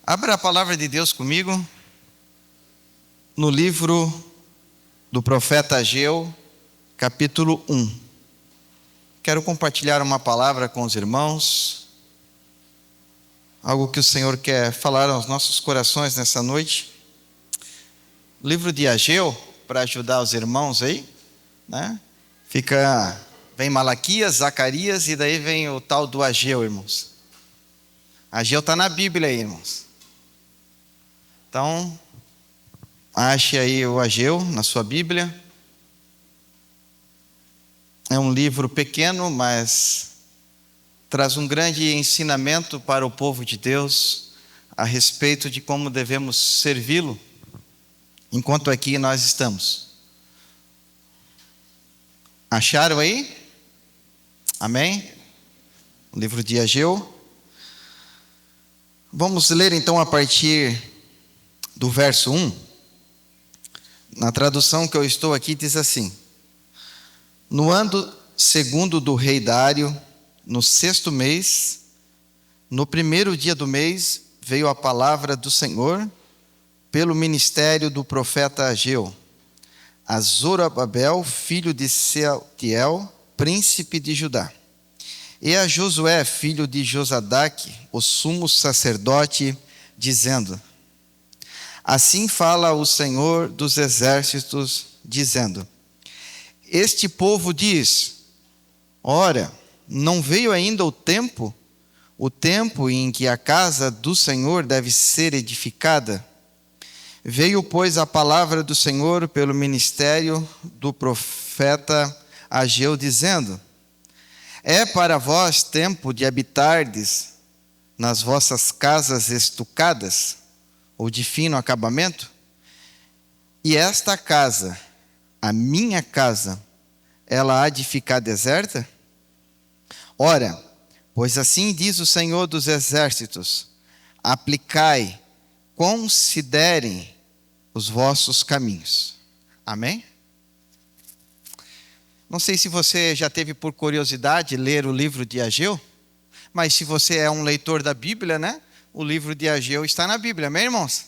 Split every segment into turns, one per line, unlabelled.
Abra a palavra de Deus comigo no livro do profeta Ageu, capítulo 1. Quero compartilhar uma palavra com os irmãos, algo que o Senhor quer falar aos nossos corações nessa noite. O livro de Ageu, para ajudar os irmãos aí, né? Vem Malaquias, Zacarias e daí vem o tal do Ageu, irmãos. Ageu está na Bíblia aí, irmãos. Então, ache aí o Ageu na sua Bíblia. É um livro pequeno, mas traz um grande ensinamento para o povo de Deus a respeito de como devemos servi-lo enquanto aqui nós estamos. Acharam aí? Amém? O livro de Ageu. Vamos ler então a partir do verso 1. Na tradução que eu estou aqui diz assim: No ano segundo do rei Dário, no 6º mês, no 1º dia do mês, veio a palavra do Senhor pelo ministério do profeta Ageu a Zorobabel, filho de Sealtiel, príncipe de Judá, e a Josué, filho de Josadaque, o sumo sacerdote, dizendo: Assim fala o Senhor dos exércitos, dizendo: Este povo diz: Ora, não veio ainda o tempo em que a casa do Senhor deve ser edificada? Veio, pois, a palavra do Senhor pelo ministério do profeta Ageu, dizendo: É para vós tempo de habitardes nas vossas casas estucadas, ou de fino acabamento? E esta casa, a minha casa, ela há de ficar deserta? Ora, pois assim diz o Senhor dos exércitos: aplicai, considerem os vossos caminhos. Amém? Não sei se você já teve por curiosidade ler o livro de Ageu, mas se você é um leitor da Bíblia, né? O livro de Ageu está na Bíblia, amém, irmãos?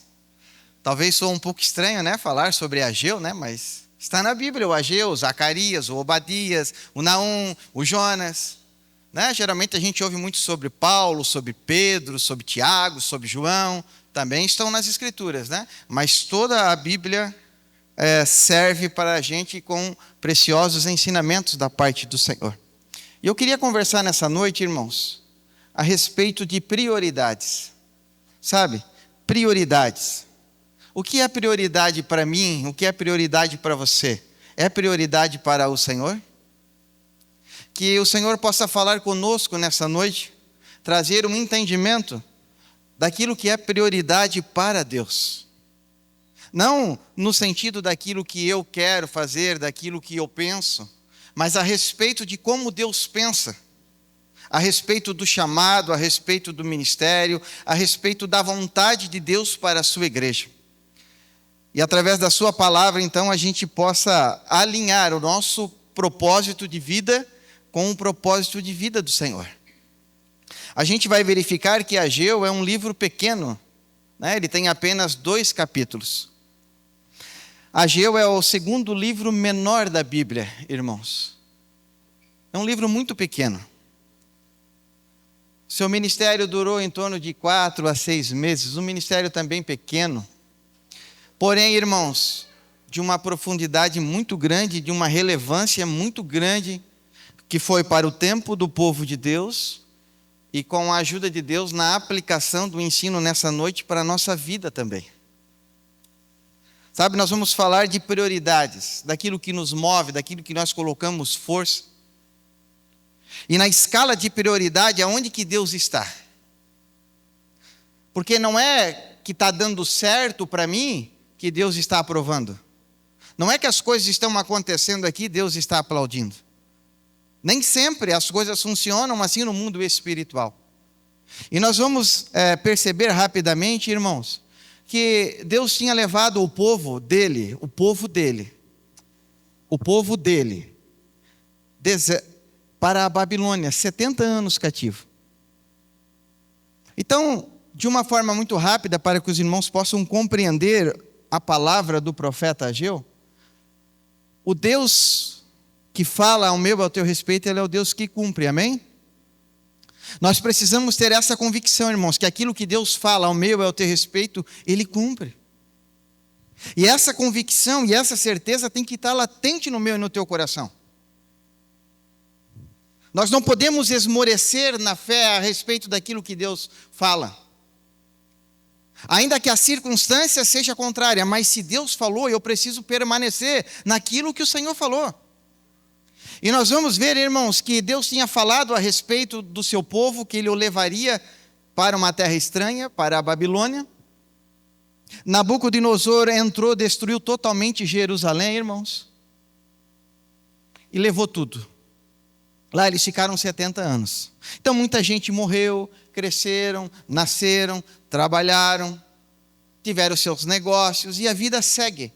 Talvez soe um pouco estranho, né, falar sobre Ageu, né? Mas está na Bíblia o Ageu, o Zacarias, o Obadias, o Naum, o Jonas, né? Geralmente a gente ouve muito sobre Paulo, sobre Pedro, sobre Tiago, sobre João, também estão nas Escrituras, né? Mas toda a Bíblia serve para a gente com preciosos ensinamentos da parte do Senhor. E eu queria conversar nessa noite, irmãos, a respeito de prioridades. Sabe? Prioridades. O que é prioridade para mim? O que é prioridade para você? É prioridade para o Senhor? Que o Senhor possa falar conosco nessa noite, trazer um entendimento daquilo que é prioridade para Deus. Não no sentido daquilo que eu quero fazer, daquilo que eu penso, mas a respeito de como Deus pensa, a respeito do chamado, a respeito do ministério, a respeito da vontade de Deus para a sua igreja. E através da sua palavra, então, a gente possa alinhar o nosso propósito de vida com o propósito de vida do Senhor. A gente vai verificar que Ageu é um livro pequeno, né? Ele tem apenas 2 capítulos. Ageu é o 2º livro menor da Bíblia, irmãos. É um livro muito pequeno. Seu ministério durou em torno de 4 a 6 meses, um ministério também pequeno. Porém, irmãos, de uma profundidade muito grande, de uma relevância muito grande, que foi para o tempo do povo de Deus, e com a ajuda de Deus na aplicação do ensino nessa noite para a nossa vida também. Sabe, nós vamos falar de prioridades, daquilo que nos move, daquilo que nós colocamos força. E na escala de prioridade, aonde que Deus está? Porque não é que está dando certo para mim que Deus está aprovando. Não é que as coisas estão acontecendo aqui, Deus está aplaudindo. Nem sempre as coisas funcionam assim no mundo espiritual. E nós vamos perceber rapidamente, irmãos, que Deus tinha levado o povo dele, para a Babilônia, 70 anos cativo. Então, de uma forma muito rápida, para que os irmãos possam compreender a palavra do profeta Ageu, o Deus que fala ao meu e ao teu respeito, Ele é o Deus que cumpre, amém? Nós precisamos ter essa convicção, irmãos, que aquilo que Deus fala ao meu e ao teu respeito, Ele cumpre. E essa convicção e essa certeza tem que estar latente no meu e no teu coração. Nós não podemos esmorecer na fé a respeito daquilo que Deus fala. Ainda que a circunstância seja contrária, mas se Deus falou, eu preciso permanecer naquilo que o Senhor falou. E nós vamos ver, irmãos, que Deus tinha falado a respeito do seu povo, que Ele o levaria para uma terra estranha, para a Babilônia. Nabucodonosor entrou, destruiu totalmente Jerusalém, irmãos, e levou tudo. Lá eles ficaram 70 anos. Então muita gente morreu, cresceram, nasceram, trabalharam, tiveram seus negócios e a vida segue.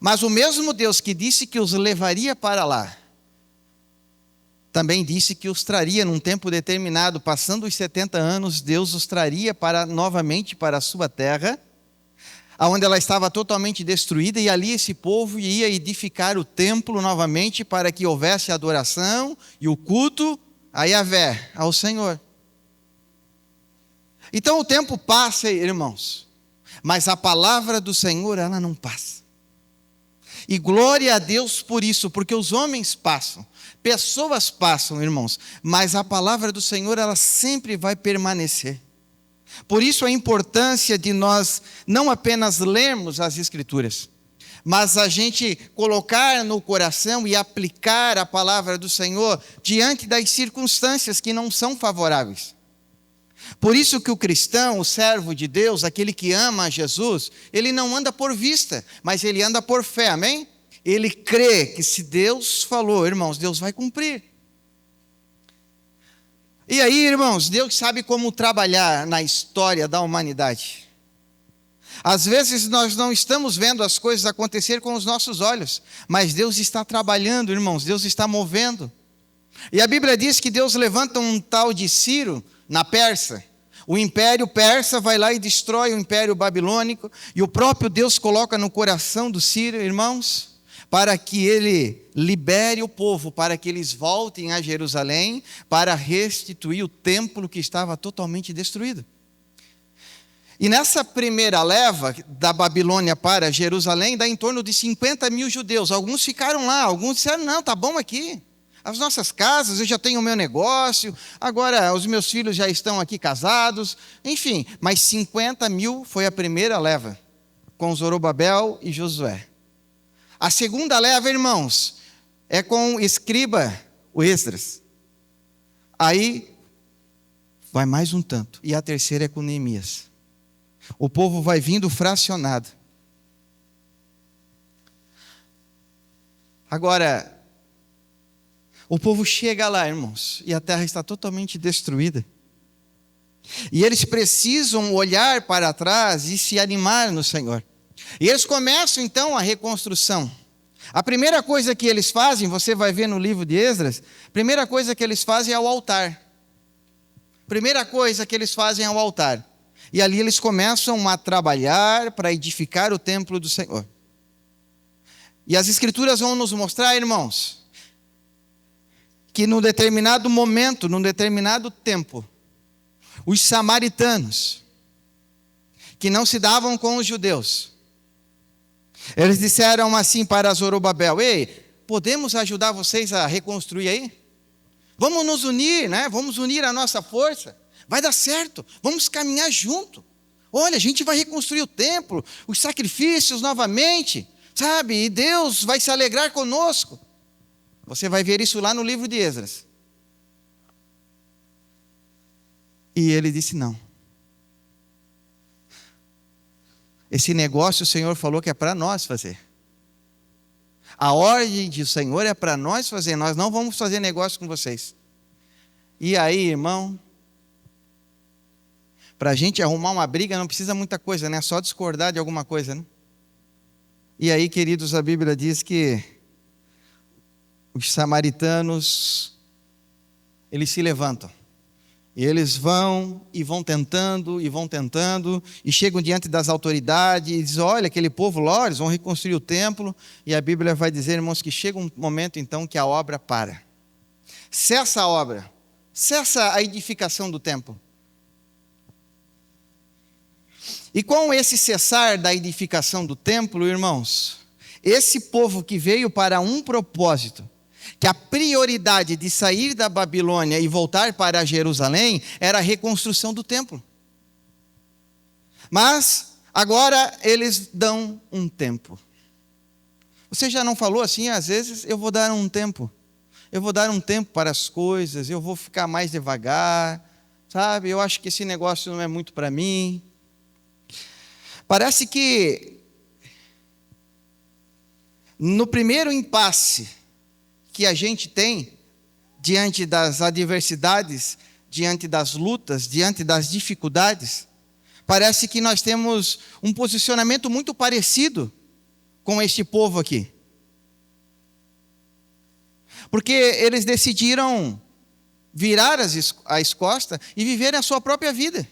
Mas o mesmo Deus que disse que os levaria para lá, também disse que os traria num tempo determinado. Passando os 70 anos, Deus os traria novamente para a sua terra, onde ela estava totalmente destruída, e ali esse povo ia edificar o templo novamente para que houvesse adoração e o culto a Yahvé, ao Senhor. Então o tempo passa, irmãos, mas a palavra do Senhor, ela não passa. E glória a Deus por isso, porque os homens passam, pessoas passam, irmãos, mas a palavra do Senhor, ela sempre vai permanecer. Por isso a importância de nós não apenas lermos as Escrituras, mas a gente colocar no coração e aplicar a palavra do Senhor diante das circunstâncias que não são favoráveis. Por isso que o cristão, o servo de Deus, aquele que ama a Jesus, ele não anda por vista, mas ele anda por fé, amém? Ele crê que se Deus falou, irmãos, Deus vai cumprir. E aí, irmãos, Deus sabe como trabalhar na história da humanidade. Às vezes nós não estamos vendo as coisas acontecer com os nossos olhos, mas Deus está trabalhando, irmãos, Deus está movendo. E a Bíblia diz que Deus levanta um tal de Ciro na Pérsia. O império persa vai lá e destrói o império babilônico, e o próprio Deus coloca no coração do Ciro, irmãos, para que ele libere o povo, para que eles voltem a Jerusalém, para restituir o templo que estava totalmente destruído. E nessa primeira leva da Babilônia para Jerusalém, dá em torno de 50 mil judeus. Alguns ficaram lá, alguns disseram, não, está bom aqui. As nossas casas, eu já tenho o meu negócio, agora os meus filhos já estão aqui casados, enfim. Mas 50 mil foi a primeira leva, com Zorobabel e Josué. A segunda leva, irmãos, é com o escriba, o Esdras. Aí vai mais um tanto. E a terceira é com Neemias. O povo vai vindo fracionado. Agora, o povo chega lá, irmãos, e a terra está totalmente destruída. E eles precisam olhar para trás e se animar no Senhor. E eles começam então a reconstrução. A primeira coisa que eles fazem, você vai ver no livro de Esdras, a primeira coisa que eles fazem é o altar. Primeira coisa que eles fazem é o altar. E ali eles começam a trabalhar para edificar o templo do Senhor. E as Escrituras vão nos mostrar, irmãos, que num determinado momento, num determinado tempo, os samaritanos, que não se davam com os judeus, eles disseram assim para Zorobabel, ei, podemos ajudar vocês a reconstruir aí? Vamos nos unir, né? Vamos unir a nossa força, vai dar certo, vamos caminhar junto. Olha, a gente vai reconstruir o templo, os sacrifícios novamente, sabe? E Deus vai se alegrar conosco. Você vai ver isso lá no livro de Esdras. E ele disse não. Esse negócio o Senhor falou que é para nós fazer. A ordem do Senhor é para nós fazer. Nós não vamos fazer negócio com vocês. E aí, irmão, para a gente arrumar uma briga não precisa muita coisa, né? Só discordar de alguma coisa, né? E aí, queridos, a Bíblia diz que os samaritanos, eles se levantam. E eles vão tentando, e chegam diante das autoridades, e dizem, olha, aquele povo lá, eles vão reconstruir o templo, e a Bíblia vai dizer, irmãos, que chega um momento então que a obra para. Cessa a obra, cessa a edificação do templo. E com esse cessar da edificação do templo, irmãos, esse povo que veio para um propósito, que a prioridade de sair da Babilônia e voltar para Jerusalém era a reconstrução do templo. Mas agora eles dão um tempo. Você já não falou assim, às vezes, eu vou dar um tempo. Eu vou dar um tempo para as coisas, eu vou ficar mais devagar, sabe? Eu acho que esse negócio não é muito para mim. Parece que no primeiro impasse que a gente tem diante das adversidades, diante das lutas, diante das dificuldades, parece que nós temos um posicionamento muito parecido com este povo aqui. Porque eles decidiram virar as costas e viverem a sua própria vida.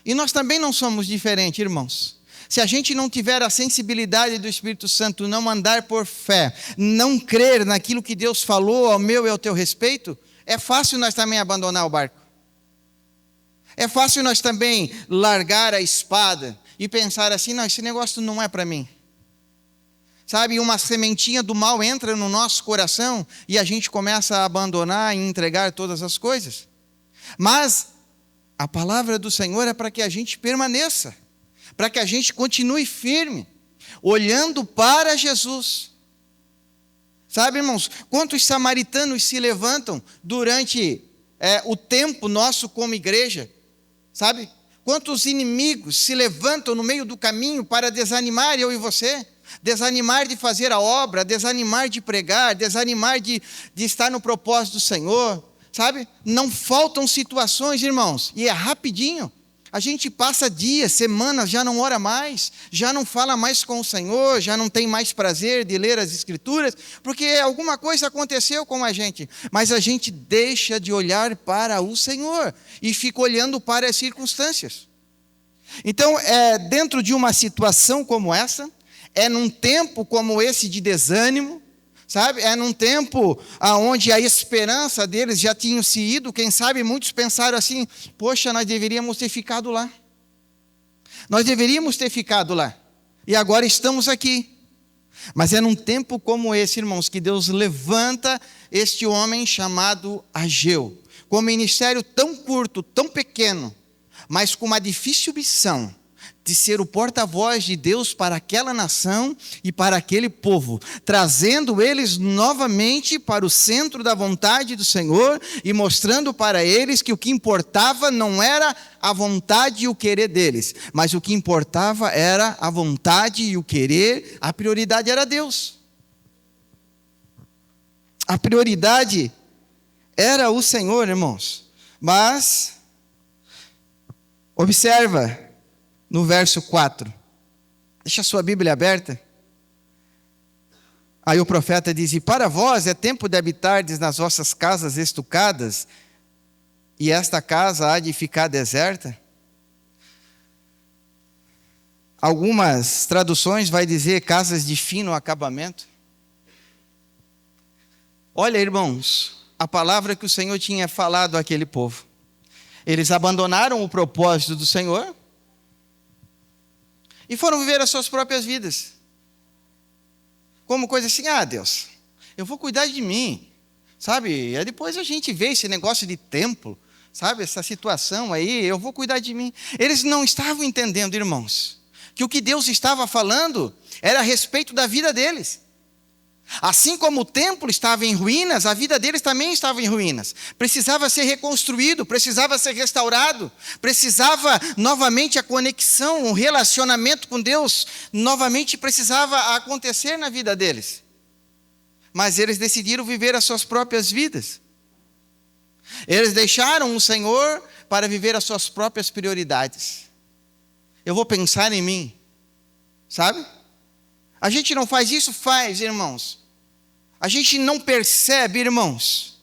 E nós também não somos diferentes, irmãos. Se a gente não tiver a sensibilidade do Espírito Santo, não andar por fé, não crer naquilo que Deus falou ao meu e ao teu respeito, é fácil nós também abandonar o barco. É fácil nós também largar a espada e pensar assim, não, esse negócio não é para mim. Sabe, uma sementinha do mal entra no nosso coração e a gente começa a abandonar e entregar todas as coisas. Mas a palavra do Senhor é para que a gente permaneça, para que a gente continue firme, olhando para Jesus. Sabe, irmãos, quantos samaritanos se levantam durante o tempo nosso como igreja, sabe? Quantos inimigos se levantam no meio do caminho para desanimar eu e você, desanimar de fazer a obra, desanimar de pregar, desanimar de estar no propósito do Senhor, sabe? Não faltam situações, irmãos, e é rapidinho. A gente passa dias, semanas, já não ora mais, já não fala mais com o Senhor, já não tem mais prazer de ler as Escrituras, porque alguma coisa aconteceu com a gente, mas a gente deixa de olhar para o Senhor e fica olhando para as circunstâncias. Então, dentro de uma situação como essa, num tempo como esse de desânimo, sabe? Num tempo onde a esperança deles já tinha se ido, quem sabe muitos pensaram assim, poxa, nós deveríamos ter ficado lá. Nós deveríamos ter ficado lá. E agora estamos aqui. Mas num tempo como esse, irmãos, que Deus levanta este homem chamado Ageu, com um ministério tão curto, tão pequeno, mas com uma difícil missão, de ser o porta-voz de Deus para aquela nação e para aquele povo, trazendo eles novamente para o centro da vontade do Senhor e mostrando para eles que o que importava não era a vontade e o querer deles, mas o que importava era a vontade e o querer, a prioridade era Deus. A prioridade era o Senhor, irmãos. Mas, observa, no verso 4, deixa a sua Bíblia aberta. Aí o profeta diz, e para vós é tempo de habitardes nas vossas casas estucadas, e esta casa há de ficar deserta? Algumas traduções vai dizer casas de fino acabamento. Olha, irmãos, a palavra que o Senhor tinha falado àquele povo. Eles abandonaram o propósito do Senhor, e foram viver as suas próprias vidas. Como coisa assim, Deus, eu vou cuidar de mim. Sabe, depois a gente vê esse negócio de templo, sabe, essa situação aí, eu vou cuidar de mim. Eles não estavam entendendo, irmãos, que o que Deus estava falando era a respeito da vida deles. Assim como o templo estava em ruínas, a vida deles também estava em ruínas. Precisava ser reconstruído, precisava ser restaurado, precisava novamente a conexão, o relacionamento com Deus, novamente precisava acontecer na vida deles. Mas eles decidiram viver as suas próprias vidas. Eles deixaram o Senhor para viver as suas próprias prioridades. Eu vou pensar em mim, sabe? A gente não faz isso? Faz, irmãos. A gente não percebe, irmãos,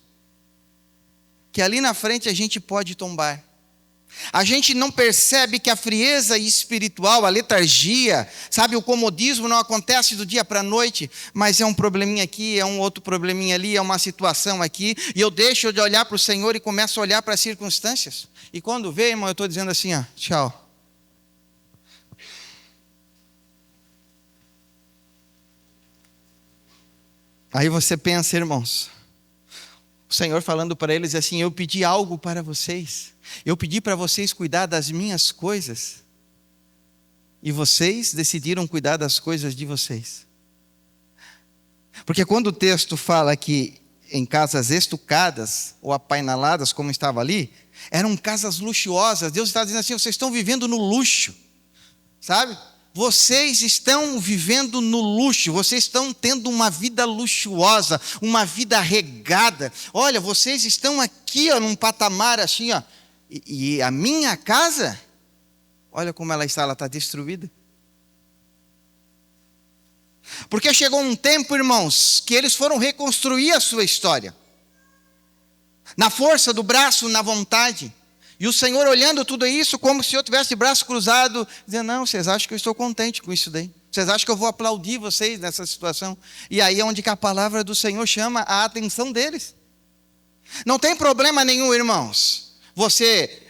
que ali na frente a gente pode tombar. A gente não percebe que a frieza espiritual, a letargia, sabe, o comodismo não acontece do dia para a noite, mas é um probleminha aqui, é um outro probleminha ali, é uma situação aqui, e eu deixo de olhar para o Senhor e começo a olhar para as circunstâncias. E quando vê, irmão, eu estou dizendo assim, ó, tchau. Aí você pensa, irmãos, o Senhor falando para eles assim, eu pedi algo para vocês. Eu pedi para vocês cuidar das minhas coisas. E vocês decidiram cuidar das coisas de vocês. Porque quando o texto fala que em casas estucadas ou apaineladas, como estava ali, eram casas luxuosas. Deus está dizendo assim, vocês estão vivendo no luxo. Sabe? Vocês estão vivendo no luxo, vocês estão tendo uma vida luxuosa, uma vida regada. Olha, vocês estão aqui, ó, num patamar assim, ó. E a minha casa, olha como ela está destruída. Porque chegou um tempo, irmãos, que eles foram reconstruir a sua história. Na força do braço, na vontade. E o Senhor olhando tudo isso como se eu tivesse de braço cruzado, dizendo, não, vocês acham que eu estou contente com isso daí? Vocês acham que eu vou aplaudir vocês nessa situação? E aí é onde que a palavra do Senhor chama a atenção deles. Não tem problema nenhum, irmãos, você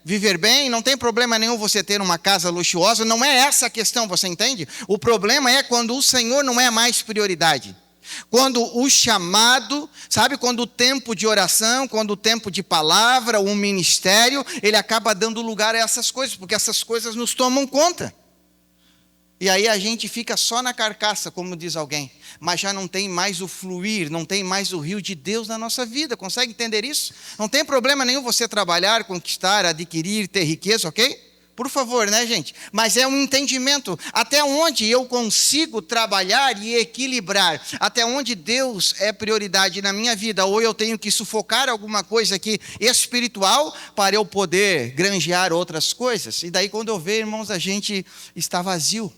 viver bem, não tem problema nenhum você ter uma casa luxuosa, não é essa a questão, você entende? O problema é quando o Senhor não é mais prioridade. Quando o chamado, sabe, quando o tempo de oração, quando o tempo de palavra, o ministério, ele acaba dando lugar a essas coisas, porque essas coisas nos tomam conta. E aí a gente fica só na carcaça, como diz alguém, mas já não tem mais o fluir, não tem mais o rio de Deus na nossa vida. Consegue entender isso? Não tem problema nenhum você trabalhar, conquistar, adquirir, ter riqueza, ok? Por favor, né, gente? Mas é um entendimento. Até onde eu consigo trabalhar e equilibrar? Até onde Deus é prioridade na minha vida? Ou eu tenho que sufocar alguma coisa aqui espiritual para eu poder granjear outras coisas? E daí quando eu vejo, irmãos, a gente está vazio.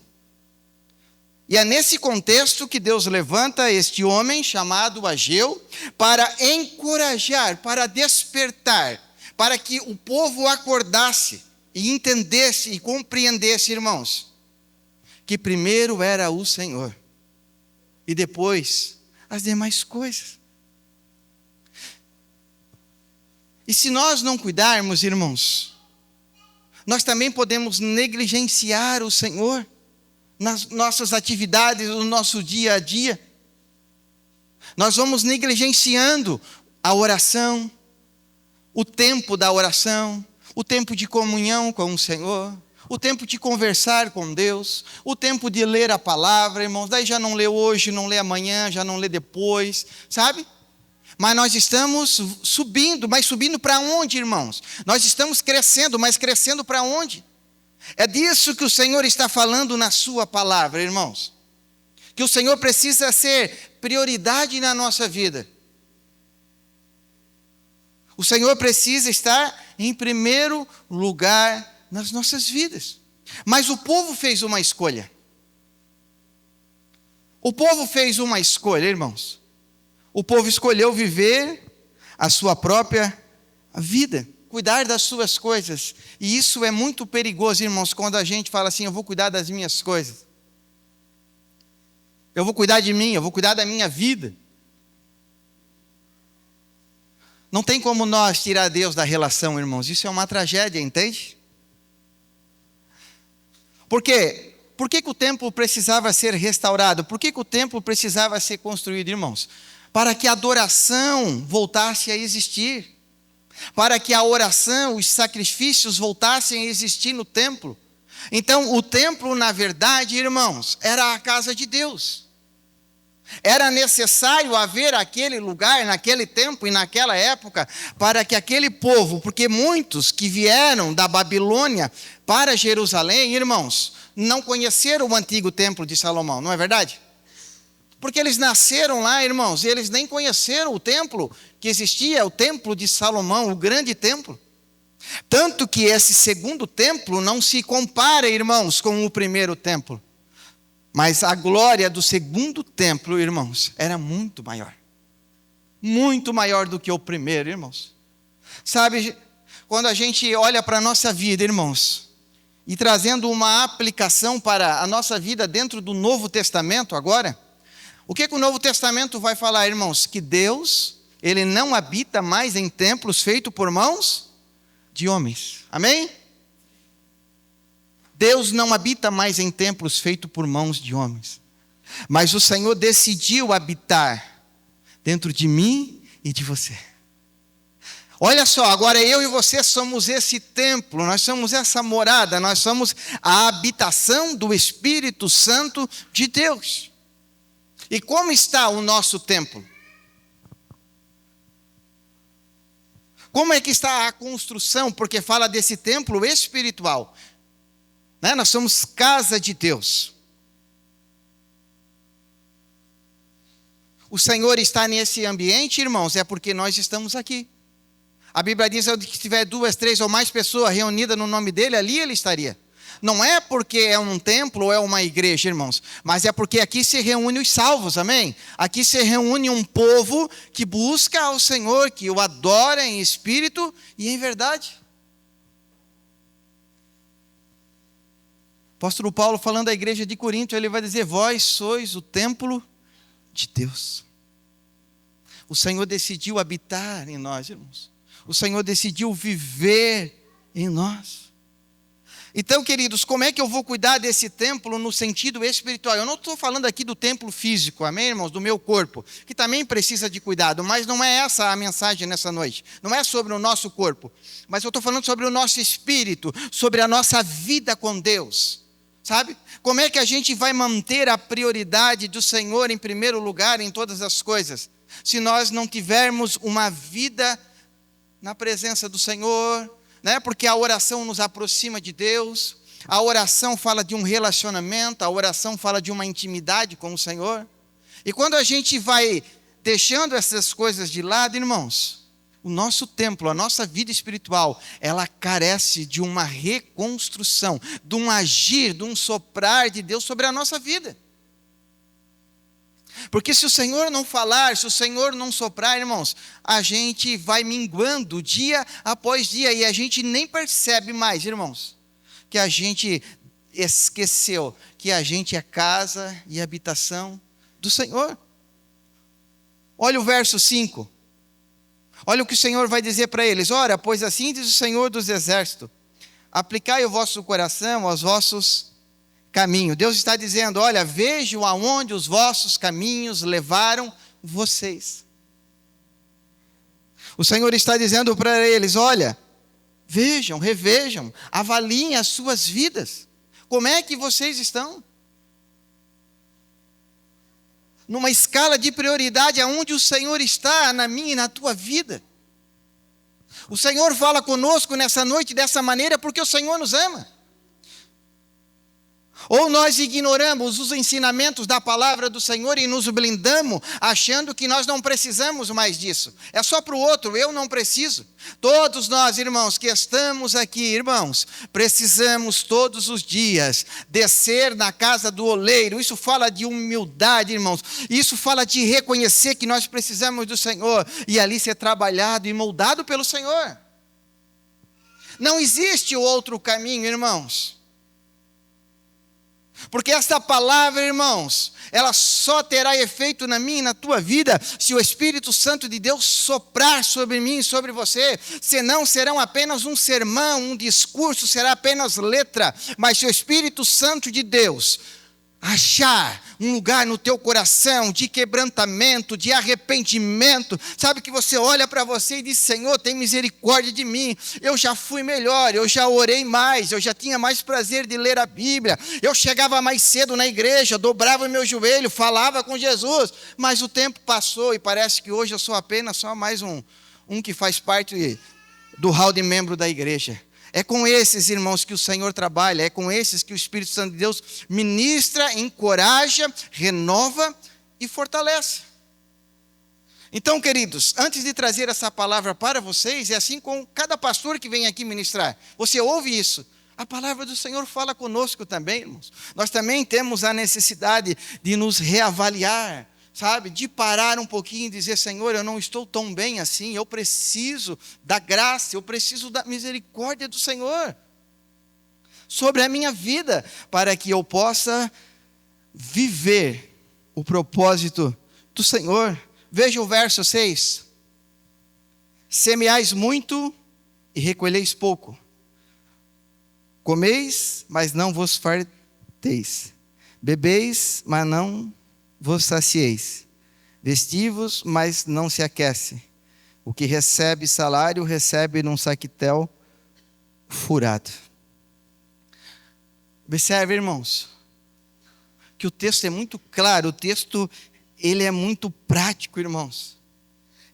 E é nesse contexto que Deus levanta este homem chamado Ageu para encorajar, para despertar, para que o povo acordasse e entendesse e compreendesse, irmãos, que primeiro era o Senhor e depois as demais coisas. E se nós não cuidarmos, irmãos, nós também podemos negligenciar o Senhor nas nossas atividades, no nosso dia a dia. Nós vamos negligenciando a oração, o tempo da oração, o tempo de comunhão com o Senhor, o tempo de conversar com Deus, o tempo de ler a palavra, irmãos. Daí já não lê hoje, não lê amanhã, já não lê depois, sabe? Mas nós estamos subindo, mas subindo para onde, irmãos? Nós estamos crescendo, mas crescendo para onde? É disso que o Senhor está falando na sua palavra, irmãos. Que o Senhor precisa ser prioridade na nossa vida. O Senhor precisa estar em primeiro lugar nas nossas vidas. Mas o povo fez uma escolha. O povo fez uma escolha, irmãos. O povo escolheu viver a sua própria vida, cuidar das suas coisas. E isso é muito perigoso, irmãos, quando a gente fala assim, eu vou cuidar das minhas coisas. Eu vou cuidar de mim, eu vou cuidar da minha vida. Não tem como nós tirar Deus da relação, irmãos. Isso é uma tragédia, entende? Por quê? Por que o templo precisava ser restaurado? Por que o templo precisava ser construído, irmãos? Para que a adoração voltasse a existir. Para que a oração, os sacrifícios voltassem a existir no templo. Então, o templo, na verdade, irmãos, era a casa de Deus. Era necessário haver aquele lugar, naquele tempo e naquela época, para que aquele povo, porque muitos que vieram da Babilônia para Jerusalém, irmãos, não conheceram o antigo templo de Salomão, não é verdade? Porque eles nasceram lá, irmãos, e eles nem conheceram o templo que existia, o templo de Salomão, o grande templo. Tanto que esse segundo templo não se compara, irmãos, com o primeiro templo. Mas a glória do segundo templo, irmãos, era muito maior. Muito maior do que o primeiro, irmãos. Sabe, quando a gente olha para a nossa vida, irmãos, e trazendo uma aplicação para a nossa vida dentro do Novo Testamento agora, o que o Novo Testamento vai falar, irmãos? Que Deus, Ele não habita mais em templos feitos por mãos de homens. Amém? Deus não habita mais em templos feitos por mãos de homens. Mas o Senhor decidiu habitar dentro de mim e de você. Olha só, agora eu e você somos esse templo, nós somos essa morada, nós somos a habitação do Espírito Santo de Deus. E como está o nosso templo? Como é que está a construção? Porque fala desse templo espiritual. Né? Nós somos casa de Deus. O Senhor está nesse ambiente, irmãos, é porque nós estamos aqui. A Bíblia diz que se tiver 2, 3 ou mais pessoas reunidas no nome dele, ali ele estaria. Não é porque é um templo ou é uma igreja, irmãos, mas é porque aqui se reúne os salvos, amém? Aqui se reúne um povo que busca ao Senhor, que o adora em espírito e em verdade. Apóstolo Paulo, falando à igreja de Corinto, ele vai dizer: vós sois o templo de Deus. O Senhor decidiu habitar em nós, irmãos. O Senhor decidiu viver em nós. Então, queridos, como é que eu vou cuidar desse templo no sentido espiritual? Eu não estou falando aqui do templo físico, amém, irmãos? Do meu corpo, que também precisa de cuidado, mas não é essa a mensagem nessa noite. Não é sobre o nosso corpo, mas eu estou falando sobre o nosso espírito, sobre a nossa vida com Deus. Sabe? Como é que a gente vai manter a prioridade do Senhor em primeiro lugar em todas as coisas, se nós não tivermos uma vida na presença do Senhor, né? Porque a oração nos aproxima de Deus, a oração fala de um relacionamento, a oração fala de uma intimidade com o Senhor. E quando a gente vai deixando essas coisas de lado, irmãos, o nosso templo, a nossa vida espiritual, ela carece de uma reconstrução, de um agir, de um soprar de Deus sobre a nossa vida. Porque se o Senhor não falar, se o Senhor não soprar, irmãos, a gente vai minguando dia após dia e a gente nem percebe mais, irmãos, que a gente esqueceu que a gente é casa e habitação do Senhor. Olha o verso 5. Olha o que o Senhor vai dizer para eles: ora, pois assim diz o Senhor dos Exércitos, aplicai o vosso coração aos vossos caminhos. Deus está dizendo: olha, vejam aonde os vossos caminhos levaram vocês. O Senhor está dizendo para eles: olha, vejam, revejam, avaliem as suas vidas. Como é que vocês estão? Numa escala de prioridade, aonde o Senhor está na minha e na tua vida. O Senhor fala conosco nessa noite dessa maneira porque o Senhor nos ama. Ou nós ignoramos os ensinamentos da palavra do Senhor e nos blindamos, achando que nós não precisamos mais disso. É só para o outro, eu não preciso. Todos nós, irmãos, que estamos aqui, irmãos, precisamos todos os dias descer na casa do oleiro. Isso fala de humildade, irmãos. Isso fala de reconhecer que nós precisamos do Senhor e ali ser trabalhado e moldado pelo Senhor. Não existe outro caminho, irmãos. Porque essa palavra, irmãos, ela só terá efeito na minha e na tua vida se o Espírito Santo de Deus soprar sobre mim e sobre você. Senão serão apenas um sermão, um discurso, será apenas letra. Mas se o Espírito Santo de Deus achar um lugar no teu coração de quebrantamento, de arrependimento, sabe, que você olha para você e diz: Senhor, tem misericórdia de mim, eu já fui melhor, eu já orei mais, eu já tinha mais prazer de ler a Bíblia, eu chegava mais cedo na igreja, dobrava meu joelho, falava com Jesus, mas o tempo passou e parece que hoje eu sou apenas só mais um que faz parte do hall de membro da igreja. É com esses, irmãos, que o Senhor trabalha, é com esses que o Espírito Santo de Deus ministra, encoraja, renova e fortalece. Então, queridos, antes de trazer essa palavra para vocês, é assim com cada pastor que vem aqui ministrar. Você ouve isso? A palavra do Senhor fala conosco também, irmãos. Nós também temos a necessidade de nos reavaliar, sabe? De parar um pouquinho e dizer: Senhor, eu não estou tão bem assim, eu preciso da graça, eu preciso da misericórdia do Senhor sobre a minha vida, para que eu possa viver o propósito do Senhor. Veja o verso 6. Semeais muito e recolheis pouco. Comeis, mas não vos farteis. Bebeis, mas não vos sacieis. Vestivos, mas não se aquece. O que recebe salário, recebe num saquitel furado. Observe, irmãos, que o texto é muito claro, o texto ele é muito prático, irmãos.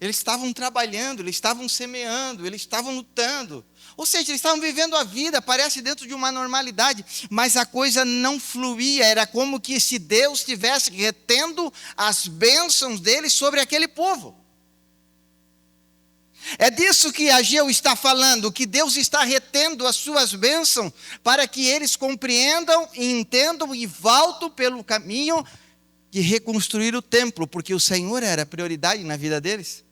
Eles estavam trabalhando, eles estavam semeando, eles estavam lutando. Ou seja, eles estavam vivendo a vida, parece dentro de uma normalidade, mas a coisa não fluía, era como que se Deus estivesse retendo as bênçãos dele sobre aquele povo. É disso que Ageu está falando, que Deus está retendo as suas bênçãos, para que eles compreendam e entendam e voltem pelo caminho de reconstruir o templo, porque o Senhor era a prioridade na vida deles.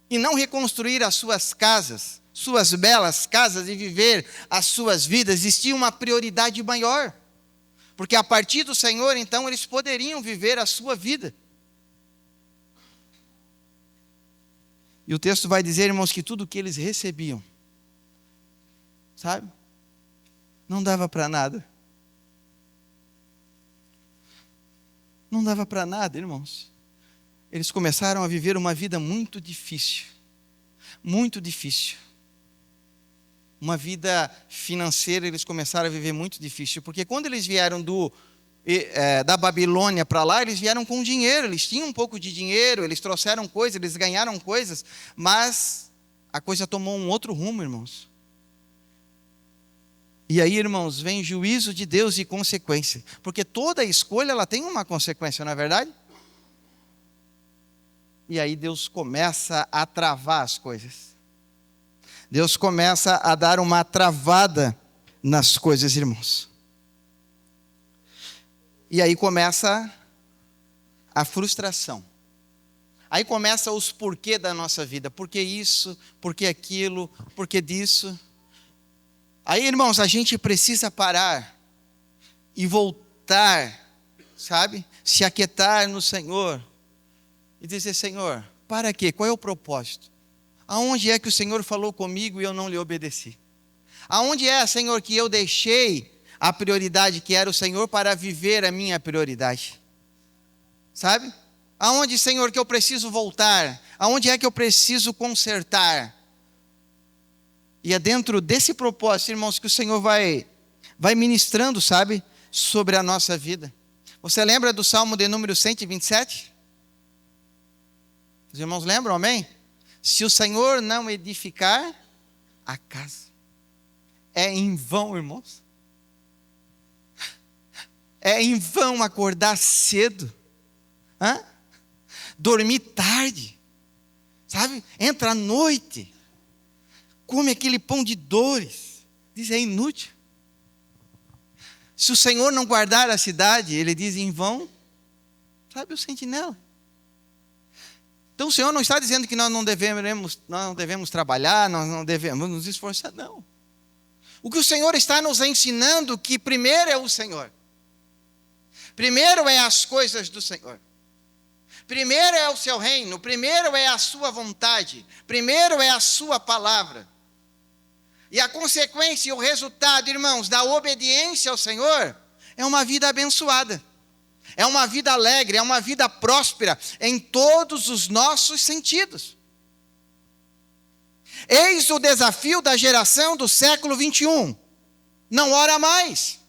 E não reconstruir as suas casas, suas belas casas, e viver as suas vidas. Existia uma prioridade maior, porque a partir do Senhor, então, eles poderiam viver a sua vida. E o texto vai dizer, irmãos, que tudo que eles recebiam, sabe, não dava para nada. Não dava para nada, irmãos. Eles começaram a viver uma vida muito difícil. Muito difícil. Uma vida financeira, eles começaram a viver muito difícil. Porque quando eles vieram da Babilônia para lá, eles vieram com dinheiro. Eles tinham um pouco de dinheiro, eles trouxeram coisas, eles ganharam coisas. Mas a coisa tomou um outro rumo, irmãos. E aí, irmãos, vem juízo de Deus e consequência. Porque toda escolha, ela tem uma consequência, não é verdade? E aí Deus começa a travar as coisas. Deus começa a dar uma travada nas coisas, irmãos. E aí começa a frustração. Aí começa os porquê da nossa vida. Por que isso? Por que aquilo? Por que disso? Aí, irmãos, a gente precisa parar e voltar, sabe? Se aquietar no Senhor e dizer: Senhor, para quê? Qual é o propósito? Aonde é que o Senhor falou comigo e eu não lhe obedeci? Aonde é, Senhor, que eu deixei a prioridade que era o Senhor para viver a minha prioridade? Sabe? Aonde, Senhor, que eu preciso voltar? Aonde é que eu preciso consertar? E é dentro desse propósito, irmãos, que o Senhor vai ministrando, sabe, sobre a nossa vida. Você lembra do Salmo de número 127? Os irmãos lembram, amém? Se o Senhor não edificar a casa, é em vão, irmãos. É em vão acordar cedo, dormir tarde, sabe? Entra à noite, come aquele pão de dores, diz: é inútil. Se o Senhor não guardar a cidade, ele diz: em vão, sabe, o sentinela. Então o Senhor não está dizendo que nós não devemos trabalhar, nós não devemos nos esforçar, não. O que o Senhor está nos ensinando, que primeiro é o Senhor. Primeiro é as coisas do Senhor. Primeiro é o seu reino, primeiro é a sua vontade, primeiro é a sua palavra. E a consequência e o resultado, irmãos, da obediência ao Senhor é uma vida abençoada. É uma vida alegre, é uma vida próspera em todos os nossos sentidos. Eis o desafio da geração do século 21. Não ora mais.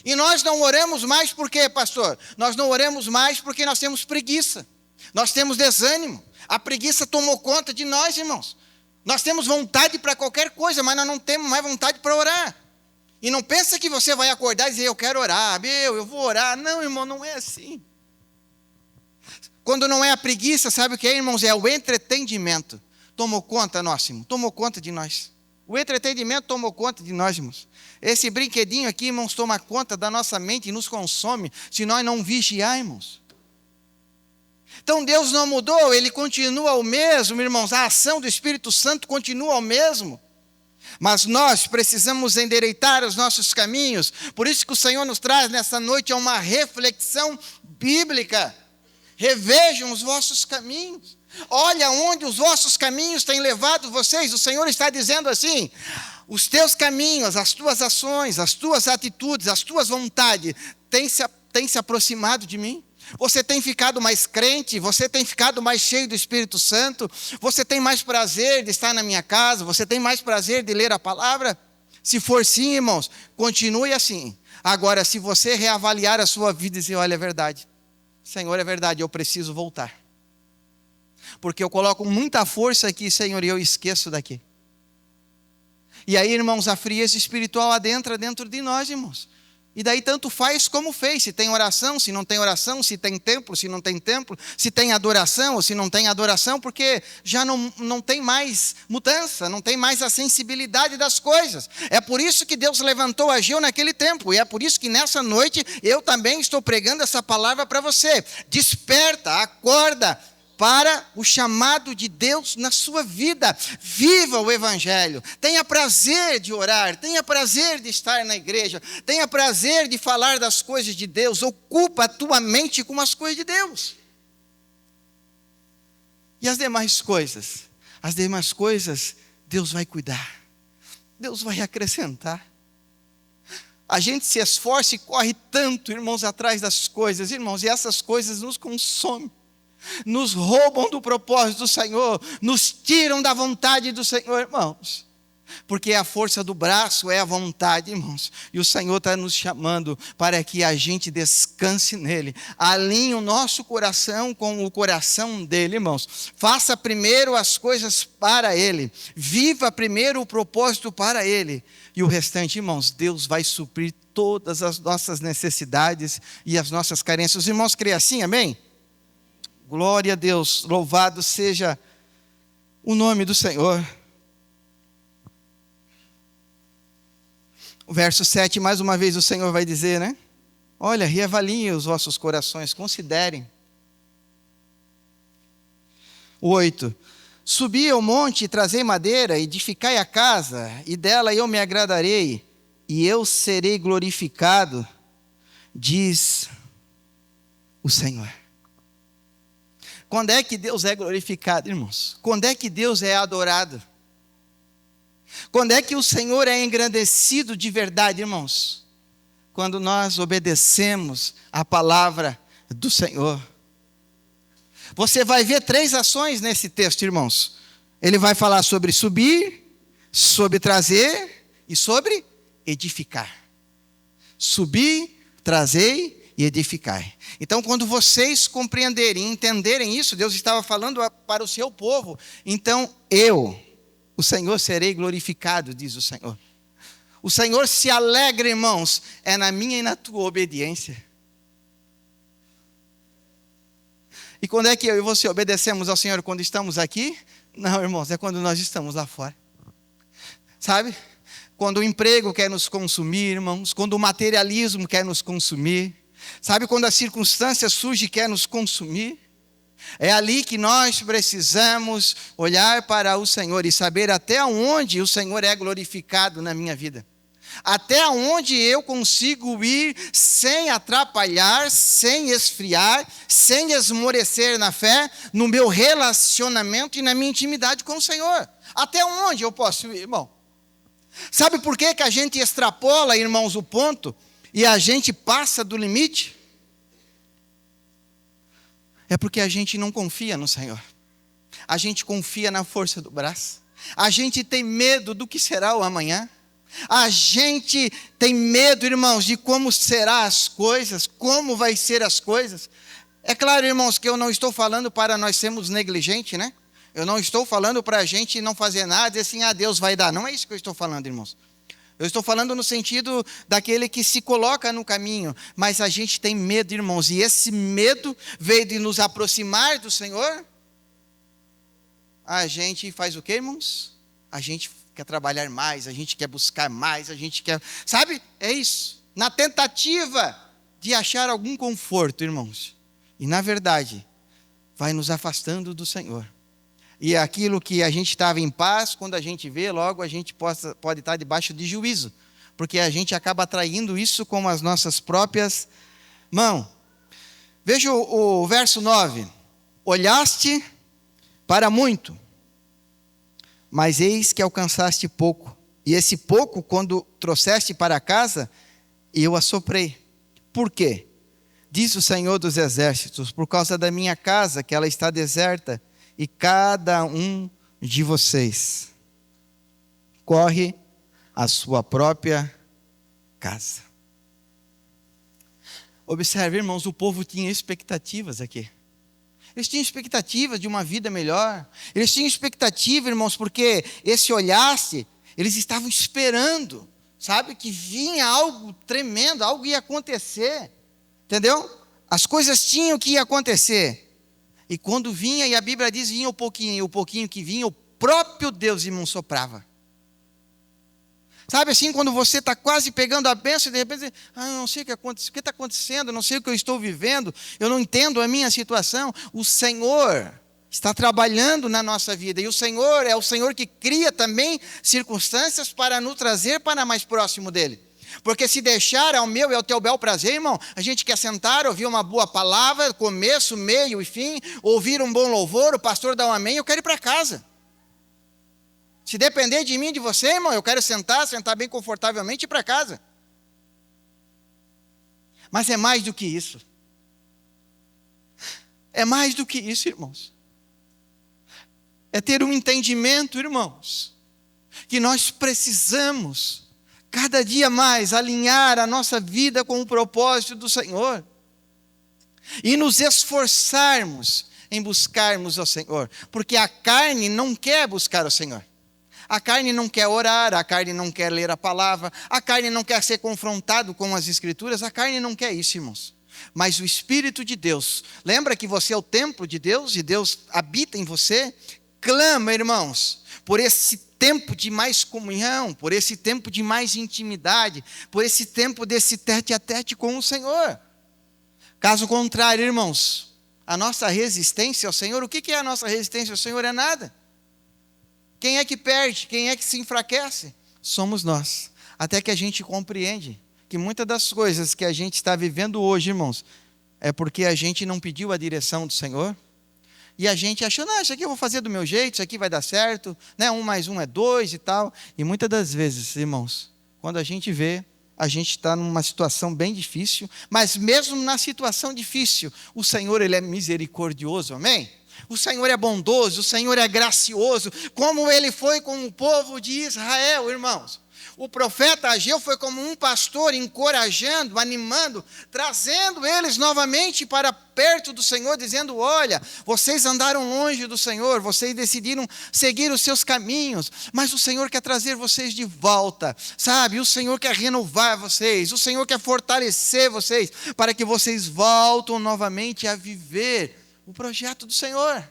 E nós não oramos mais por quê, pastor? Nós não oramos mais porque nós temos preguiça. Nós temos desânimo. A preguiça tomou conta de nós, irmãos. Nós temos vontade para qualquer coisa, mas nós não temos mais vontade para orar. E não pensa que você vai acordar e dizer: eu quero orar, eu vou orar. Não, irmão, não é assim. Quando não é a preguiça, sabe o que é, irmãos? É o entretenimento. Tomou conta, nosso irmão, tomou conta de nós. O entretenimento tomou conta de nós, irmãos. Esse brinquedinho aqui, irmãos, toma conta da nossa mente e nos consome, se nós não vigiar, irmãos. Então Deus não mudou, Ele continua o mesmo, irmãos, a ação do Espírito Santo continua o mesmo. Mas nós precisamos endireitar os nossos caminhos, por isso que o Senhor nos traz nessa noite a uma reflexão bíblica. Revejam os vossos caminhos, olha onde os vossos caminhos têm levado vocês. O Senhor está dizendo assim: os teus caminhos, as tuas ações, as tuas atitudes, as tuas vontades têm se aproximado de mim? Você tem ficado mais crente? Você tem ficado mais cheio do Espírito Santo? Você tem mais prazer de estar na minha casa? Você tem mais prazer de ler a palavra? Se for sim, irmãos, continue assim. Agora, se você reavaliar a sua vida e dizer: olha, é verdade, Senhor, é verdade, eu preciso voltar, porque eu coloco muita força aqui, Senhor, e eu esqueço daqui. E aí, irmãos, a frieza espiritual adentra dentro de nós, irmãos. E daí tanto faz como fez, se tem oração, se não tem oração, se tem templo, se não tem templo, se tem adoração ou se não tem adoração, porque já não tem mais mudança, não tem mais a sensibilidade das coisas. É por isso que Deus levantou Ageu naquele tempo, e é por isso que nessa noite eu também estou pregando essa palavra para você. Desperta, acorda para o chamado de Deus na sua vida. Viva o Evangelho, tenha prazer de orar, tenha prazer de estar na igreja, tenha prazer de falar das coisas de Deus. Ocupa a tua mente com as coisas de Deus. E as demais coisas Deus vai cuidar, Deus vai acrescentar. A gente se esforça e corre tanto, irmãos, atrás das coisas, irmãos, e essas coisas nos consomem, nos roubam do propósito do Senhor, nos tiram da vontade do Senhor, irmãos. Porque a força do braço é a vontade, irmãos. E o Senhor está nos chamando para que a gente descanse nele. Alinhe o nosso coração com o coração dele, irmãos. Faça primeiro as coisas para ele. Viva primeiro o propósito para ele. E o restante, irmãos, Deus vai suprir todas as nossas necessidades e as nossas carências. Os irmãos creem assim, amém? Glória a Deus, louvado seja o nome do Senhor. O verso 7, mais uma vez o Senhor vai dizer, né? Olha, reavaliem os vossos corações, considerem. O 8, subi ao monte e trazei madeira, edificai a casa, e dela eu me agradarei, e eu serei glorificado, diz o Senhor. Quando é que Deus é glorificado, irmãos? Quando é que Deus é adorado? Quando é que o Senhor é engrandecido de verdade, irmãos? Quando nós obedecemos a palavra do Senhor. Você vai ver 3 ações nesse texto, irmãos. Ele vai falar sobre subir, sobre trazer e sobre edificar. Subir, trazer e edificar. Então, quando vocês compreenderem e entenderem isso, Deus estava falando para o seu povo. Então, o Senhor, serei glorificado, diz o Senhor. O Senhor se alegra, irmãos, é na minha e na tua obediência. E quando é que eu e você obedecemos ao Senhor? Quando estamos aqui? Não, irmãos, é quando nós estamos lá fora. Sabe? Quando o emprego quer nos consumir, irmãos. Quando o materialismo quer nos consumir. Sabe, quando a circunstância surge e quer nos consumir, é ali que nós precisamos olhar para o Senhor e saber até onde o Senhor é glorificado na minha vida. Até onde eu consigo ir sem atrapalhar, sem esfriar, sem esmorecer na fé, no meu relacionamento e na minha intimidade com o Senhor. Até onde eu posso ir, irmão? Sabe por que a gente extrapola, irmãos, o ponto? E a gente passa do limite? É porque a gente não confia no Senhor. A gente confia na força do braço. A gente tem medo do que será o amanhã. A gente tem medo, irmãos, de como serão as coisas, como vai ser as coisas. É claro, irmãos, que eu não estou falando para nós sermos negligentes, né? Eu não estou falando para a gente não fazer nada e assim, Deus vai dar. Não é isso que eu estou falando, irmãos. Eu estou falando no sentido daquele que se coloca no caminho, mas a gente tem medo, irmãos, e esse medo veio de nos aproximar do Senhor. A gente faz o quê, irmãos? A gente quer trabalhar mais, a gente quer buscar mais, a gente quer... Sabe? É isso. Na tentativa de achar algum conforto, irmãos. E na verdade, vai nos afastando do Senhor. E aquilo que a gente estava em paz, quando a gente vê, logo a gente pode estar debaixo de juízo, porque a gente acaba atraindo isso com as nossas próprias mãos. Veja o verso 9. Olhaste para muito, mas eis que alcançaste pouco. E esse pouco, quando trouxeste para casa, eu assoprei. Por quê? Diz o Senhor dos Exércitos, por causa da minha casa, que ela está deserta, e cada um de vocês corre à sua própria casa. Observe, irmãos, o povo tinha expectativas aqui. Eles tinham expectativas de uma vida melhor. Eles tinham expectativa, irmãos, porque esse olhasse, eles estavam esperando, sabe, que vinha algo tremendo, algo ia acontecer, entendeu? As coisas tinham que acontecer. E quando vinha, e a Bíblia diz, vinha o pouquinho que vinha, o próprio Deus, irmão, soprava. Sabe assim, quando você está quase pegando a bênção, e de repente, eu não sei o que está acontecendo, eu não sei o que eu estou vivendo, eu não entendo a minha situação. O Senhor está trabalhando na nossa vida, e o Senhor é o Senhor que cria também circunstâncias para nos trazer para mais próximo dEle. Porque se deixar ao meu e ao teu bel prazer, irmão, a gente quer sentar, ouvir uma boa palavra, começo, meio e fim, ouvir um bom louvor, o pastor dá um amém, eu quero ir para casa. Se depender de mim e de você, irmão, eu quero sentar bem confortavelmente e ir para casa. Mas é mais do que isso. É mais do que isso, irmãos. É ter um entendimento, irmãos, que nós precisamos cada dia mais alinhar a nossa vida com o propósito do Senhor e nos esforçarmos em buscarmos ao Senhor, porque a carne não quer buscar o Senhor. A carne não quer orar, a carne não quer ler a palavra, a carne não quer ser confrontado com as Escrituras, a carne não quer isso, irmãos. Mas o Espírito de Deus, lembra que você é o templo de Deus e Deus habita em você? Clama, irmãos, por esse tempo de mais comunhão, por esse tempo de mais intimidade, por esse tempo desse tete a tete com o Senhor. Caso contrário, irmãos, a nossa resistência ao Senhor, o que é a nossa resistência ao Senhor? É nada. Quem é que perde? Quem é que se enfraquece? Somos nós. Até que a gente compreende que muitas das coisas que a gente está vivendo hoje, irmãos, é porque a gente não pediu a direção do Senhor. E a gente achou, não, isso aqui eu vou fazer do meu jeito, isso aqui vai dar certo, né? 1 mais 1 é 2 e tal. E muitas das vezes, irmãos, quando a gente vê, a gente está numa situação bem difícil, mas mesmo na situação difícil, o Senhor, Ele é misericordioso, amém? O Senhor é bondoso, o Senhor é gracioso, como Ele foi com o povo de Israel, irmãos. O profeta Ageu foi como um pastor encorajando, animando, trazendo eles novamente para perto do Senhor, dizendo, olha, vocês andaram longe do Senhor, vocês decidiram seguir os seus caminhos, mas o Senhor quer trazer vocês de volta, sabe? O Senhor quer renovar vocês, o Senhor quer fortalecer vocês, para que vocês voltem novamente a viver o projeto do Senhor.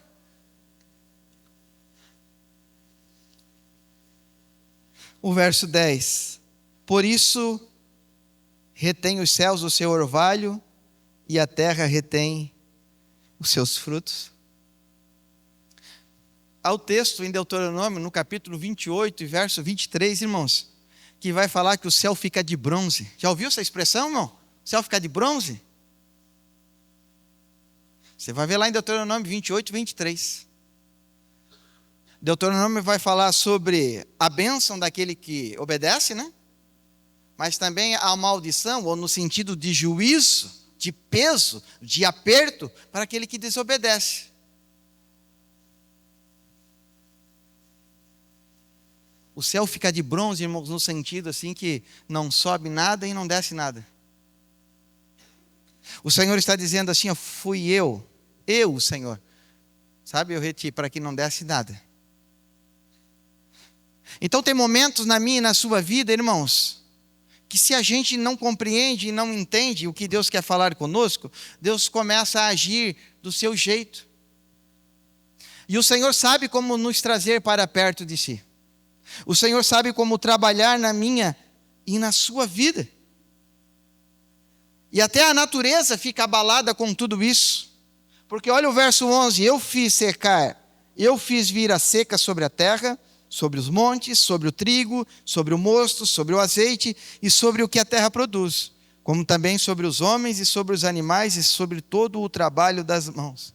O verso 10, por isso retém os céus o seu orvalho e a terra retém os seus frutos. Há o texto em Deuteronômio, no capítulo 28, verso 23, irmãos, que vai falar que o céu fica de bronze. Já ouviu essa expressão, irmão? O céu fica de bronze? Você vai ver lá em Deuteronômio 28, 23. Deuteronômio vai falar sobre a bênção daquele que obedece, né? Mas também a maldição, ou no sentido de juízo, de peso, de aperto, para aquele que desobedece. O céu fica de bronze, irmãos, no sentido assim que não sobe nada e não desce nada. O Senhor está dizendo assim, fui eu, o Senhor. Sabe, eu reti para que não desce nada. Então tem momentos na minha e na sua vida, irmãos, que se a gente não compreende e não entende o que Deus quer falar conosco, Deus começa a agir do seu jeito. E o Senhor sabe como nos trazer para perto de si. O Senhor sabe como trabalhar na minha e na sua vida. E até a natureza fica abalada com tudo isso. Porque olha o verso 11: eu fiz secar, eu fiz vir a seca sobre a terra, sobre os montes, sobre o trigo, sobre o mosto, sobre o azeite e sobre o que a terra produz, como também sobre os homens e sobre os animais e sobre todo o trabalho das mãos.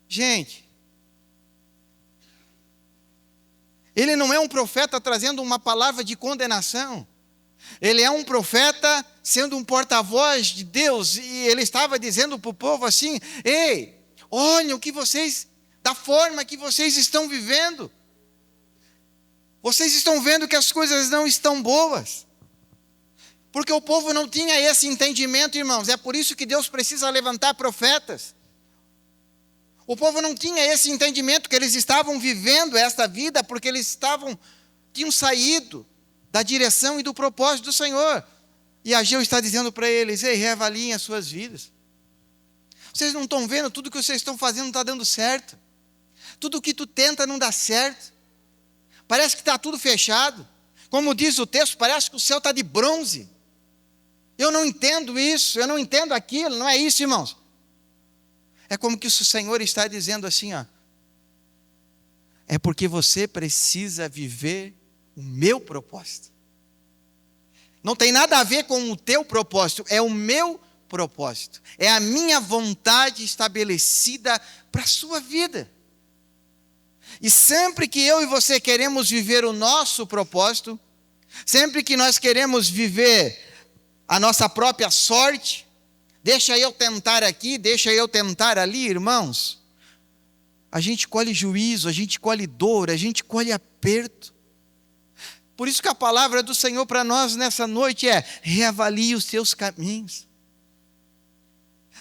Gente, ele não é um profeta trazendo uma palavra de condenação. Ele é um profeta sendo um porta-voz de Deus, e ele estava dizendo para o povo assim: ei, olhem o que vocês, da forma que vocês estão vivendo. Vocês estão vendo que as coisas não estão boas. Porque o povo não tinha esse entendimento, irmãos. É por isso que Deus precisa levantar profetas. O povo não tinha esse entendimento que eles estavam vivendo esta vida, porque eles tinham saído da direção e do propósito do Senhor. E Ageu está dizendo para eles: ei, reavaliem as suas vidas. Vocês não estão vendo, tudo que vocês estão fazendo não está dando certo. Tudo que tu tenta não dá certo. Parece que está tudo fechado. Como diz o texto, parece que o céu está de bronze. Eu não entendo isso, eu não entendo aquilo, não é isso, irmãos. É como que o Senhor está dizendo assim, ó: é porque você precisa viver o meu propósito. Não tem nada a ver com o teu propósito, é o meu propósito. É a minha vontade estabelecida para a sua vida. E sempre que eu e você queremos viver o nosso propósito, sempre que nós queremos viver a nossa própria sorte, deixa eu tentar aqui, deixa eu tentar ali, irmãos, a gente colhe juízo, a gente colhe dor, a gente colhe aperto. Por isso que a palavra do Senhor para nós nessa noite é: reavalie os seus caminhos.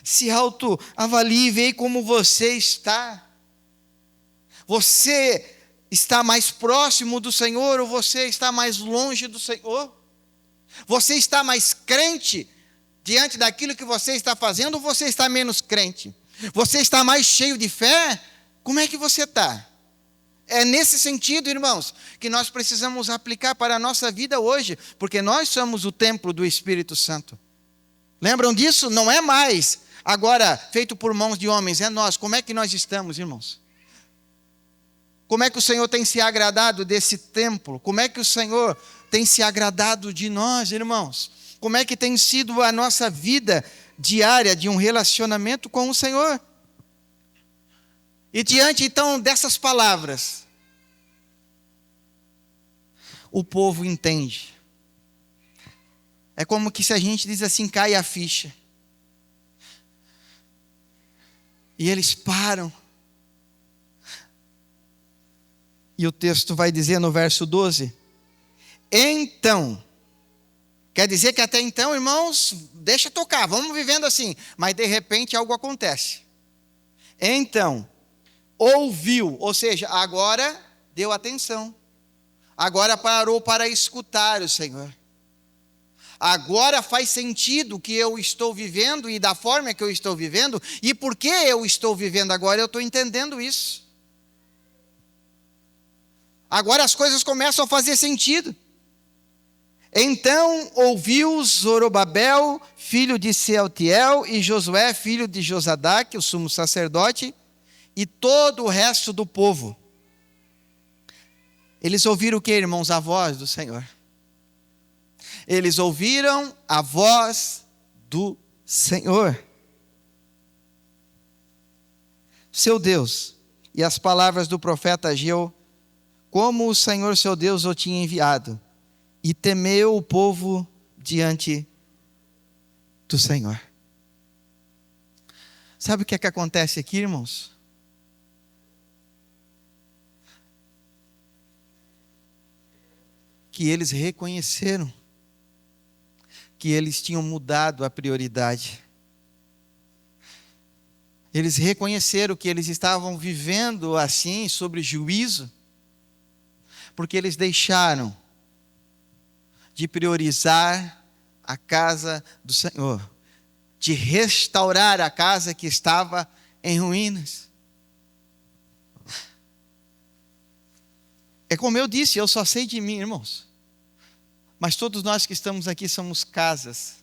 Se autoavalie, veja como você está. Você está mais próximo do Senhor ou você está mais longe do Senhor? Você está mais crente diante daquilo que você está fazendo ou você está menos crente? Você está mais cheio de fé? Como é que você está? É nesse sentido, irmãos, que nós precisamos aplicar para a nossa vida hoje, porque nós somos o templo do Espírito Santo. Lembram disso? Não é mais agora feito por mãos de homens, é nós. Como é que nós estamos, irmãos? Como é que o Senhor tem se agradado desse templo? Como é que o Senhor tem se agradado de nós, irmãos? Como é que tem sido a nossa vida diária de um relacionamento com o Senhor? E diante então dessas palavras, o povo entende. É como que se a gente diz assim, cai a ficha. E eles param. E o texto vai dizer no verso 12: então, quer dizer que até então, irmãos, deixa tocar, vamos vivendo assim, mas de repente algo acontece. Então, ouviu, ou seja, agora deu atenção, agora parou para escutar o Senhor. Agora faz sentido o que eu estou vivendo e da forma que eu estou vivendo, e por que eu estou vivendo agora, eu estou entendendo isso. Agora as coisas começam a fazer sentido. Então ouviu Zorobabel, filho de Sealtiel, e Josué, filho de Josadaque, o sumo sacerdote, e todo o resto do povo. Eles ouviram o que, irmãos? A voz do Senhor. Eles ouviram a voz do Senhor. Seu Deus, e as palavras do profeta Ageu, como o Senhor seu Deus o tinha enviado, e temeu o povo diante do Senhor. Sabe o que é que acontece aqui, irmãos? Que eles reconheceram que eles tinham mudado a prioridade. Eles reconheceram que eles estavam vivendo assim, sobre juízo, porque eles deixaram de priorizar a casa do Senhor, de restaurar a casa que estava em ruínas. É como eu disse, eu só sei de mim, irmãos. Mas todos nós que estamos aqui somos casas.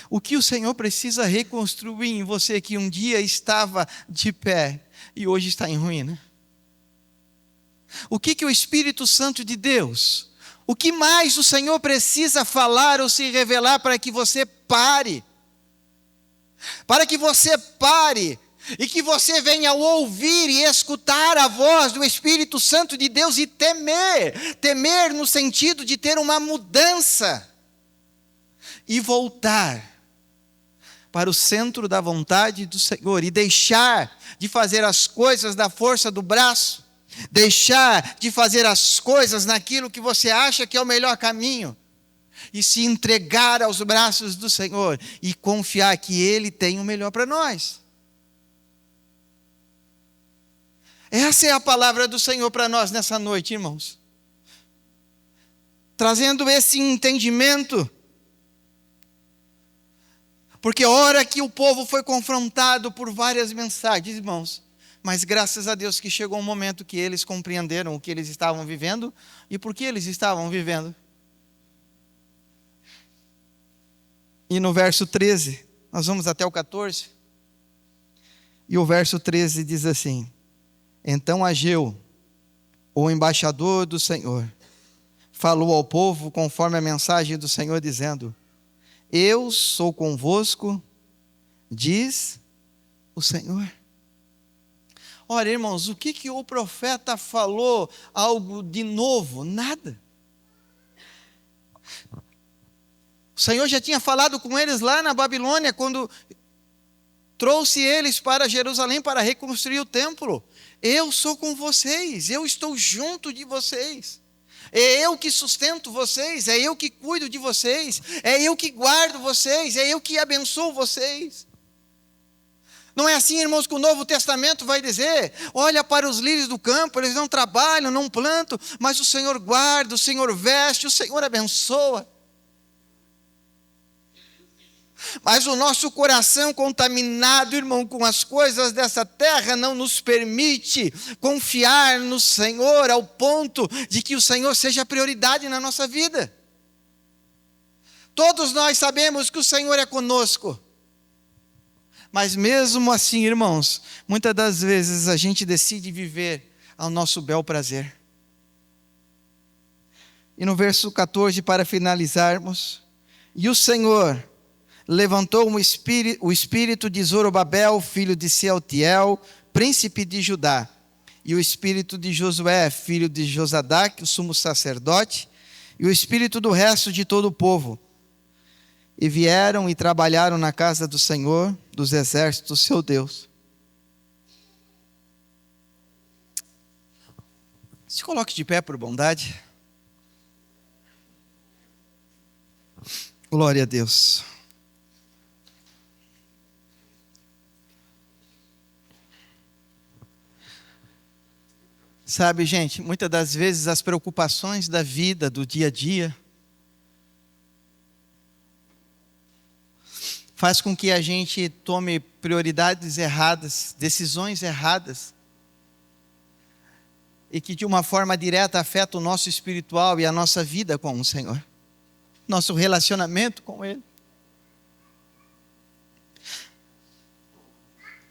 O que o Senhor precisa reconstruir em você que um dia estava de pé e hoje está em ruína? O que o Espírito Santo de Deus, o que mais o Senhor precisa falar ou se revelar para que você pare? Para que você pare e que você venha ouvir e escutar a voz do Espírito Santo de Deus e temer. Temer no sentido de ter uma mudança e voltar para o centro da vontade do Senhor e deixar de fazer as coisas da força do braço, deixar de fazer as coisas naquilo que você acha que é o melhor caminho e se entregar aos braços do Senhor e confiar que Ele tem o melhor para nós. Essa é a palavra do Senhor para nós nessa noite, irmãos. Trazendo esse entendimento. Porque a hora que o povo foi confrontado por várias mensagens, irmãos, mas graças a Deus que chegou um momento que eles compreenderam o que eles estavam vivendo e por que eles estavam vivendo. E no verso 13, nós vamos até o 14, e o verso 13 diz assim: Então Ageu, o embaixador do Senhor, falou ao povo conforme a mensagem do Senhor, dizendo: Eu sou convosco, diz o Senhor. Ora, irmãos, o que o profeta falou algo de novo? Nada. O Senhor já tinha falado com eles lá na Babilônia, quando trouxe eles para Jerusalém para reconstruir o templo. Eu sou com vocês, eu estou junto de vocês. É eu que sustento vocês, é eu que cuido de vocês, é eu que guardo vocês, é eu que abençoo vocês. Não é assim, irmãos, que o Novo Testamento vai dizer: olha para os lírios do campo, eles não trabalham, não plantam, mas o Senhor guarda, o Senhor veste, o Senhor abençoa. Mas o nosso coração contaminado, irmão, com as coisas dessa terra, não nos permite confiar no Senhor ao ponto de que o Senhor seja prioridade na nossa vida. Todos nós sabemos que o Senhor é conosco. Mas mesmo assim, irmãos, muitas das vezes a gente decide viver ao nosso bel prazer. E no verso 14, para finalizarmos: E o Senhor levantou o espírito de Zorobabel, filho de Sealtiel, príncipe de Judá, e o espírito de Josué, filho de Josadaque, o sumo sacerdote, e o espírito do resto de todo o povo. E vieram e trabalharam na casa do Senhor dos exércitos, seu Deus. Se coloque de pé por bondade. Glória a Deus. Sabe, gente, muitas das vezes as preocupações da vida, do dia a dia, faz com que a gente tome prioridades erradas, decisões erradas, e que de uma forma direta afeta o nosso espiritual e a nossa vida com o Senhor, nosso relacionamento com Ele.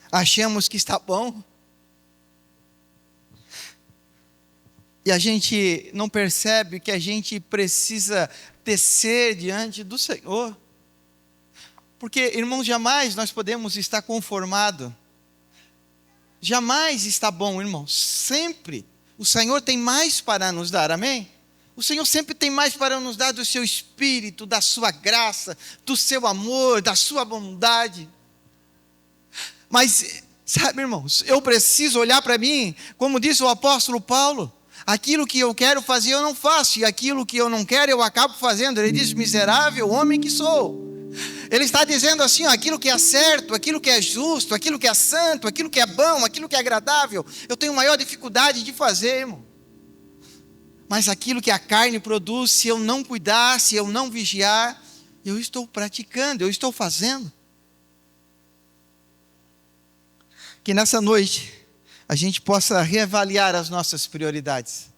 Achamos que está bom, e a gente não percebe que a gente precisa descer diante do Senhor. Porque, irmãos, jamais nós podemos estar conformados. Jamais está bom, irmãos. Sempre o Senhor tem mais para nos dar, amém? O Senhor sempre tem mais para nos dar do seu Espírito, da sua graça, do seu amor, da sua bondade. Mas, sabe, irmãos, eu preciso olhar para mim, como diz o apóstolo Paulo: aquilo que eu quero fazer eu não faço, e aquilo que eu não quero eu acabo fazendo. Ele diz: miserável homem que sou. Ele está dizendo assim: ó, aquilo que é certo, aquilo que é justo, aquilo que é santo, aquilo que é bom, aquilo que é agradável, eu tenho maior dificuldade de fazer, irmão. Mas aquilo que a carne produz, se eu não cuidar, se eu não vigiar, eu estou praticando, eu estou fazendo. Que nessa noite a gente possa reavaliar as nossas prioridades.